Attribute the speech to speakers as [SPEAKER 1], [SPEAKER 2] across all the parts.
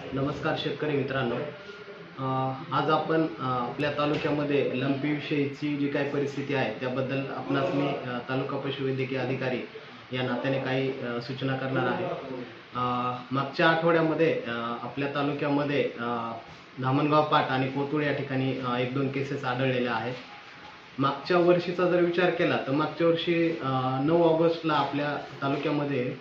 [SPEAKER 1] नमस्कार शेतकरी मित्रांनो. आज आपण आपल्या तालुक्यामध्ये लंपीविषयीची जी काही परिस्थिती आहे त्याबद्दल आपणास मी तालुका पशुवैद्यकीय अधिकारी या नात्याने काही सूचना करणार आहे. मागच्या आठवड्यामध्ये आपल्या तालुक्यामध्ये धामणगाव पाट आणि कोतुळ या ठिकाणी 1-2 केसेस आढळलेल्या आहेत. मागच्या वर्षीचा जर विचार केला तर मागच्या वर्षी 9 ऑगस्टला आपल्या तालुक्यामध्ये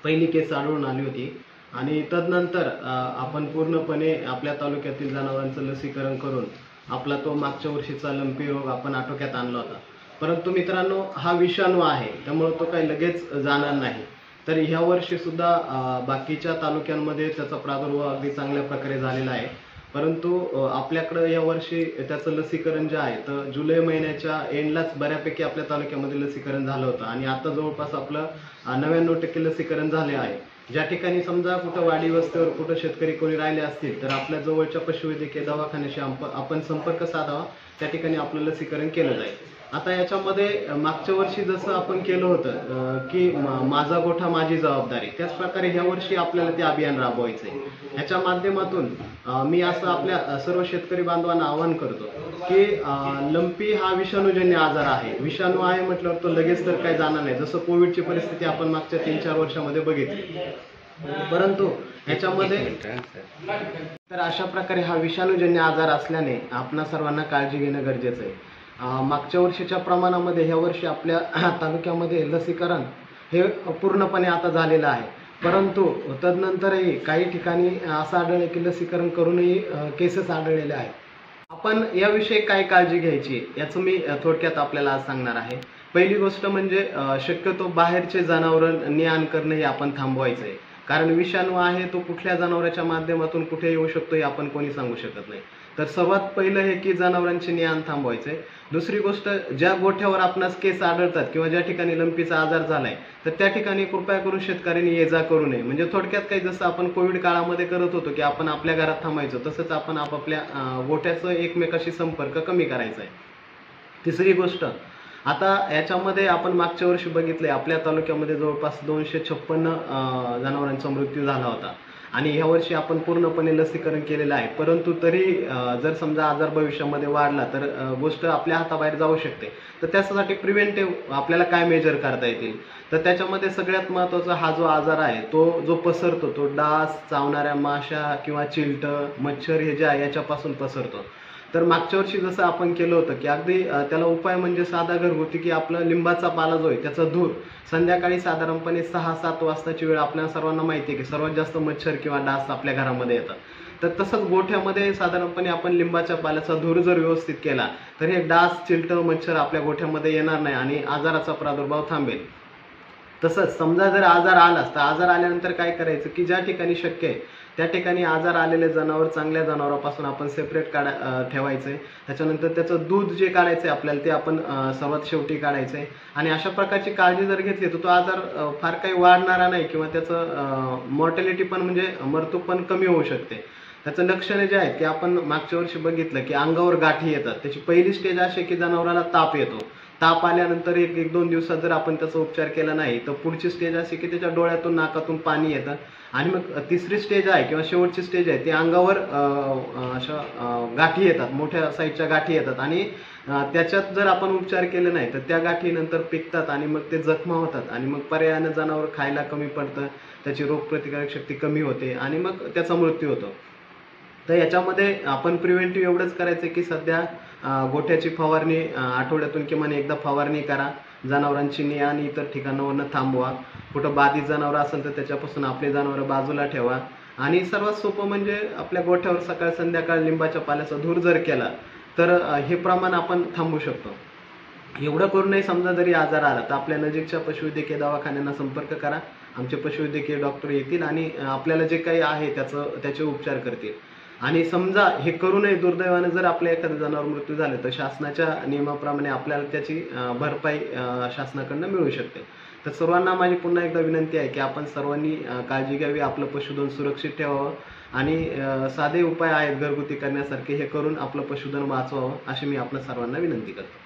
[SPEAKER 1] पहिली केस आढळून आली होती आणि तदनंतर आपण पूर्णपणे आपल्या तालुक्यातील जनावरांचं लसीकरण करून आपला तो मागच्या वर्षीचा लंपी रोग आपण आटोक्यात आणला होता. परंतु मित्रांनो, हा विषाणू आहे, त्यामुळे तो काही लगेच जाणार नाही. तर ह्या वर्षी सुद्धा बाकीच्या तालुक्यांमध्ये त्याचा प्रादुर्भाव अगदी चांगल्या प्रकारे झालेला आहे. परंतु आपल्याकडं या वर्षी त्याचं लसीकरण जे आहे तर जुलै महिन्याच्या एंडलाच बऱ्यापैकी आपल्या तालुक्यामध्ये लसीकरण झालं होतं आणि आता जवळपास आपलं 99% लसीकरण झाले आहे. ज्या ठिकाणी समजा कुठं वाडी वस्तीवर कुठं शेतकरी कोणी राहिले असतील तर आपल्या जवळच्या पशुवैद्यकीय दवाखान्याशी आपण संपर्क साधावा, त्या ठिकाणी आपलं लसीकरण केलं जाईल. आता याच्यामध्ये मागच्या वर्षी जसं आपण केलं होतं की माझा गोठा माझी जबाबदारी, त्याच प्रकारे ह्या वर्षी आपल्याला ते अभियान राबवायचं आहे. ह्याच्या माध्यमातून मी असं आपल्या सर्व शेतकरी बांधवांना आवाहन करतो की लंपी हा विषाणूजन्य आजार आहे. विषाणू आहे म्हटल्यावर तो लगेच तर काही जाणार नाही. जसं कोविडची परिस्थिती आपण मागच्या 3-4 वर्षामध्ये बघितली. परंतु ह्याच्यामध्ये तर अशा प्रकारे हा विषाणूजन्य आजार असल्याने आपणा सर्वांना काळजी घेणं गरजेचं आहे. मागच्या वर्षीच्या प्रमाणामध्ये ह्या वर्षी आपल्या तालुक्यामध्ये लसीकरण हे पूर्णपणे आता झालेलं आहे. परंतु तदनंतरही काही ठिकाणी असं आढळलं की लसीकरण करूनही केसेस आढळलेले आहेत. आपण याविषयी काय काळजी घ्यायची याचं मी थोडक्यात आपल्याला आज सांगणार आहे. पहिली गोष्ट म्हणजे शक्यतो बाहेरचे जनावरं ने-आण करणं हे आपण थांबवायचं आहे. कारण विषाणू आहे तो कुठल्या जनावराच्या माध्यमातून कुठे येऊ शकतो हे आपण कोणी सांगू शकत नाही. तर सर्वात पहिलं हे की जनावरांची ने-आण थांबवायचं आहे. दुसरी गोष्ट, ज्या गोठ्यावर आपणास केस आढळतात किंवा ज्या ठिकाणी लंपीचा आजार झालाय तर त्या ठिकाणी कृपया करून शेतकऱ्यांनी ये-जा करू नये. म्हणजे थोडक्यात काही जसं आपण कोविड काळामध्ये करत होतो की आपण आपल्या घरात थांबायचो, तसंच आपण आपापल्या गोठ्याचं एकमेकाशी संपर्क कमी करायचा आहे. तिसरी गोष्ट, आता याच्यामध्ये आपण मागच्या वर्षी बघितलंय आपल्या तालुक्यामध्ये जवळपास 256 जनावरांचा मृत्यू झाला होता आणि ह्या वर्षी आपण पूर्णपणे लसीकरण केलेलं आहे. परंतु तरी जर समजा आजार भविष्यामध्ये वाढला तर गोष्ट आपल्या हाताबाहेर जाऊ शकते. तर त्यासाठी प्रिव्हेंटिव्ह आपल्याला काय मेजर करता येतील, तर त्याच्यामध्ये सगळ्यात महत्त्वाचा हा जो आजार आहे तो जो पसरतो तो डास, चावणाऱ्या माशा किंवा चिलटं, मच्छर हे जे आहे याच्यापासून पसरतो. तर मागच्या वर्षी जसं आपण केलं होतं की अगदी त्याला उपाय म्हणजे साधा घरगुती की आपला लिंबाचा पाला जो आहे त्याचा धूर संध्याकाळी साधारणपणे 6-7 वाजताची वेळ आपल्या सर्वांना माहिती आहे की सर्वात जास्त मच्छर किंवा डास आपल्या घरामध्ये येतात. तर तसंच गोठ्यामध्ये साधारणपणे आपण लिंबाच्या पाल्याचा धूर जर व्यवस्थित केला तर हे डास, चिलटं, मच्छर आपल्या गोठ्यामध्ये येणार नाही आणि आजाराचा प्रादुर्भाव थांबेल. तसंच समजा जर आजार आलाच तर आजार आल्यानंतर काय करायचं की ज्या ठिकाणी शक्य आहे त्या ठिकाणी आजार आलेले जनावर चांगल्या जनावरापासून आपण सेपरेट ठेवायचं आहे. त्याच्यानंतर त्याचं दूध जे काढायचं आहे आपल्याला ते आपण सर्वात शेवटी काढायचं आहे आणि अशा प्रकारची काळजी जर घेतली तर तो आजार फार काही वाढणारा नाही किंवा त्याचं मॉर्टॅलिटी पण म्हणजे मृत्यू पण कमी होऊ शकते. त्याचं लक्षणे जे आहेत की आपण मागच्या वर्षी बघितलं की अंगावर गाठी येतात. त्याची पहिली स्टेज अशी की जनावराला ताप येतो. ताप आल्यानंतर 1-2 दिवसात जर आपण त्याचा उपचार केला नाही तर पुढची स्टेज अशी की त्याच्या डोळ्यातून नाकातून पाणी येतं आणि मग तिसरी स्टेज आहे किंवा शेवटची स्टेज आहे ती अंगावर अशा गाठी येतात, मोठ्या साईजच्या गाठी येतात आणि त्याच्यात जर आपण उपचार केले नाही तर त्या गाठी नंतर पिकतात आणि मग ते जखमा होतात आणि मग पर्यायानं जनावर खायला कमी पडतं, त्याची रोगप्रतिकारक शक्ती कमी होते आणि मग त्याचा मृत्यू होतो. तर याच्यामध्ये आपण प्रिव्हेंटिव्ह एवढंच करायचं की सध्या गोठ्याची फवारणी आठवड्यातून किमान एकदा फवारणी करा. जनावरांची ने-आण इतर ठिकाणावरून थांबवा. कुठं बाधित जनावर असेल तर त्याच्यापासून आपले जनावरं बाजूला ठेवा आणि सर्वात सोपं म्हणजे आपल्या गोठ्यावर सकाळ संध्याकाळ लिंबाच्या पाल्याचा धूर जर केला तर हे प्रमाण आपण थांबवू शकतो. एवढं करूनही समजा जरी आजार आला तर आपल्या नजीकच्या पशुवैद्यकीय दवाखान्यांना संपर्क करा. आमचे पशुवैद्यकीय डॉक्टर येतील आणि आपल्याला जे काही आहे त्याचे उपचार करतील. आणि समजा हे करूनही दुर्दैवाने जर आपल्या एखाद्या जनावर मृत्यू झाले तर शासनाच्या नियमाप्रमाणे आपल्याला त्याची भरपाई शासनाकडनं मिळू शकते. तर सर्वांना माझी पुन्हा एकदा विनंती आहे की आपण सर्वांनी काळजी घ्यावी, आपलं पशुधन सुरक्षित ठेवावं आणि साधे उपाय आहेत घरगुती करण्यासारखे, हे करून आपलं पशुधन वाचवावं अशी मी आपल्या सर्वांना विनंती करतो.